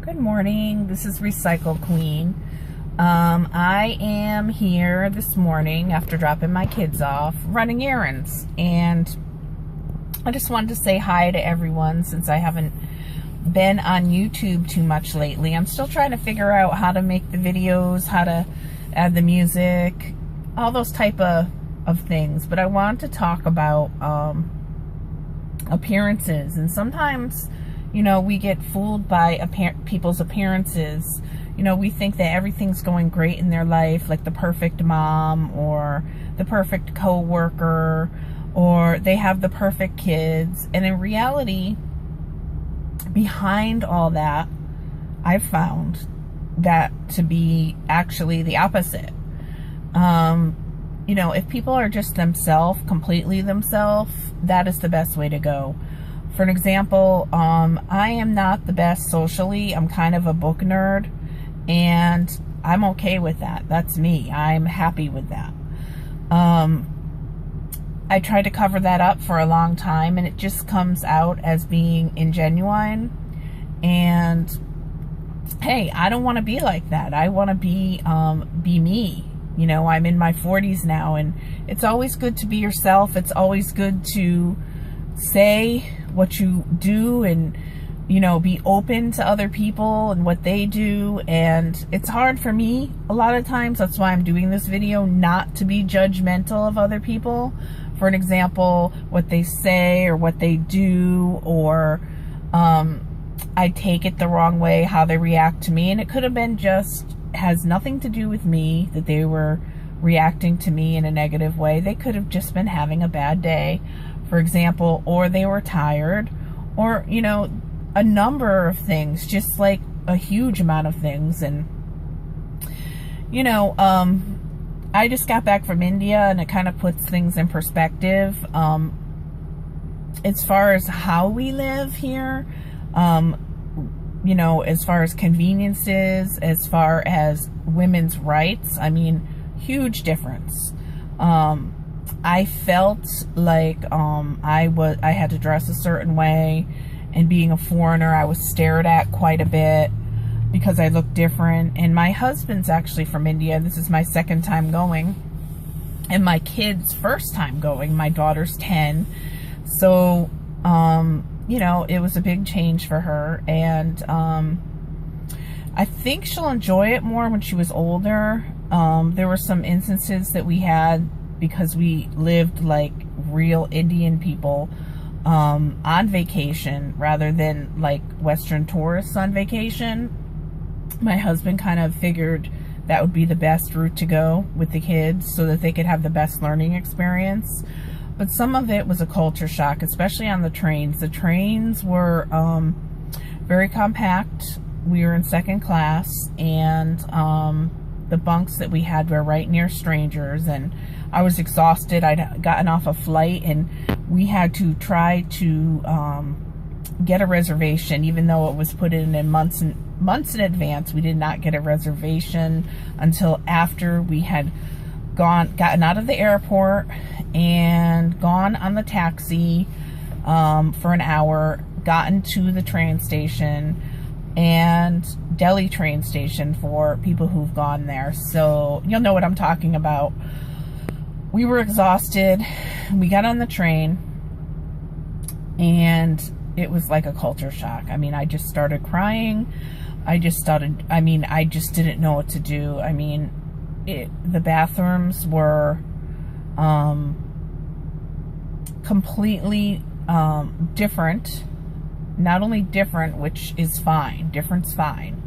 Good morning. This is Recycle Queen. I am here this morning after dropping my kids off, running errands, and I just wanted to say hi to everyone since I haven't been on YouTube too much lately. I'm still trying to figure out how to make the videos, how to add the music, all those type of things, but I want to talk about appearances. And sometimes, you know, we get fooled by people's appearances. You know, we think that everything's going great in their life, like the perfect mom or the perfect co-worker, or they have the perfect kids. And in reality, behind all that, I've found that to be actually the opposite. You know, if people are just themselves, completely themselves, that is the best way to go. For an example, I am not the best socially. I'm kind of a book nerd, and I'm okay with that. That's me. I'm happy with that. I tried to cover that up for a long time, and it just comes out as being ingenuine. And hey, I don't want to be like that. I want to be me. You know, I'm in my 40s now, and it's always good to be yourself. It's always good to say what you do and, you know, be open to other people and what they do. And it's hard for me a lot of times. That's why I'm doing this video, not to be judgmental of other people. For an example, what they say or what they do, or I take it the wrong way, how they react to me. And it could have been just, has nothing to do with me, that they were reacting to me in a negative way. They could have just been having a bad day, for example, or they were tired, or, you know, a number of things, just like a huge amount of things. And, you know, I just got back from India, and it kind of puts things in perspective. As far as how we live here, you know, as far as conveniences, as far as women's rights, I mean, huge difference. I felt like I had to dress a certain way, and being a foreigner, I was stared at quite a bit because I looked different. And my husband's actually from India. This is my second time going, and my kid's first time going. My daughter's 10. So, you know, it was a big change for her, and I think she'll enjoy it more when she was older. There were some instances that we had, because we lived like real Indian people on vacation rather than like Western tourists on vacation. My husband kind of figured that would be the best route to go with the kids so that they could have the best learning experience. But some of it was a culture shock, especially on the trains. The trains were very compact. We were in second class, and the bunks that we had were right near strangers, and I was exhausted. I'd gotten off a flight, and we had to try to get a reservation, even though it was put in months in advance. We did not get a reservation until after we had gotten out of the airport and gone on the taxi for an hour, gotten to the train station, and Delhi train station for people who've gone there. So you'll know what I'm talking about. We were exhausted. We got on the train, and it was like a culture shock. I mean, I just started crying. I just didn't know what to do. I mean, the bathrooms were completely different. Not only different, which is fine. Different's fine.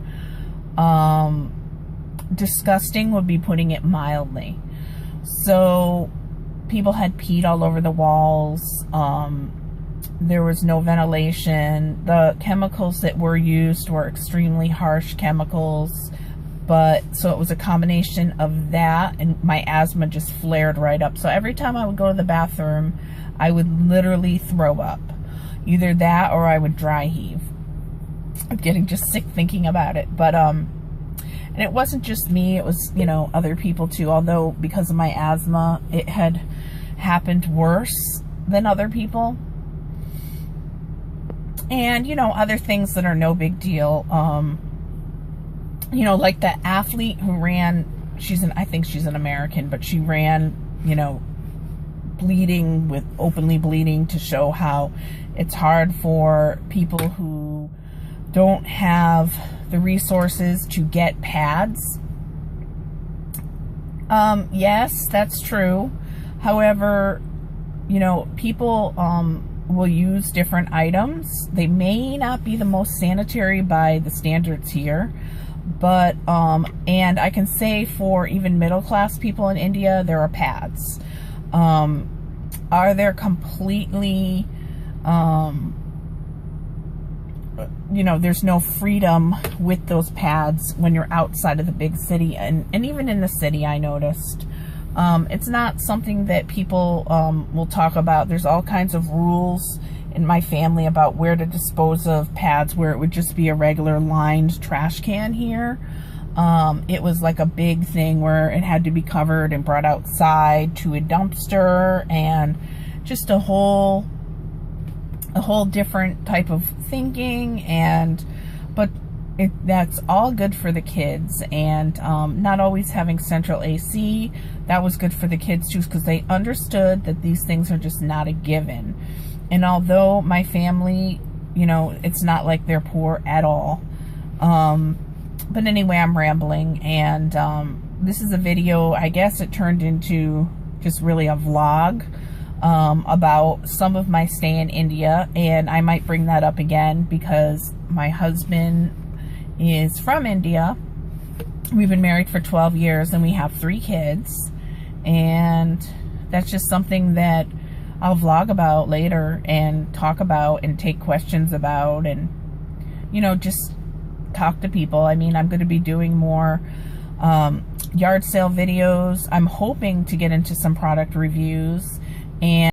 Disgusting would be putting it mildly. So people had peed all over the walls. There was no ventilation. The chemicals that were used were extremely harsh chemicals. But so it was a combination of that, and my asthma just flared right up. So every time I would go to the bathroom, I would literally throw up. Either that or I would dry heave. I'm getting just sick thinking about it. But and it wasn't just me, it was, you know, other people too. Although because of my asthma, it had happened worse than other people. And, you know, other things that are no big deal. You know, like the athlete who ran, I think she's an American, but she ran, you know, openly bleeding to show how it's hard for people who don't have the resources to get pads. Yes, that's true. However, you know, people will use different items. They may not be the most sanitary by the standards here, but and I can say for even middle class people in India, there are pads. Are there completely, you know, there's no freedom with those pads when you're outside of the big city, and even in the city, I noticed. It's not something that people will talk about. There's all kinds of rules in my family about where to dispose of pads, where it would just be a regular lined trash can here. It was like a big thing where it had to be covered and brought outside to a dumpster, and just a whole different type of thinking. But that's all good for the kids, and not always having central AC, that was good for the kids too, because they understood that these things are just not a given. And although my family, you know, it's not like they're poor at all. But anyway, I'm rambling, and this is a video, I guess it turned into just really a vlog about some of my stay in India, and I might bring that up again because my husband is from India. We've been married for 12 years and we have 3 kids, and that's just something that I'll vlog about later and talk about and take questions about, and, you know, just talk to people. I mean, I'm going to be doing more yard sale videos. I'm hoping to get into some product reviews, and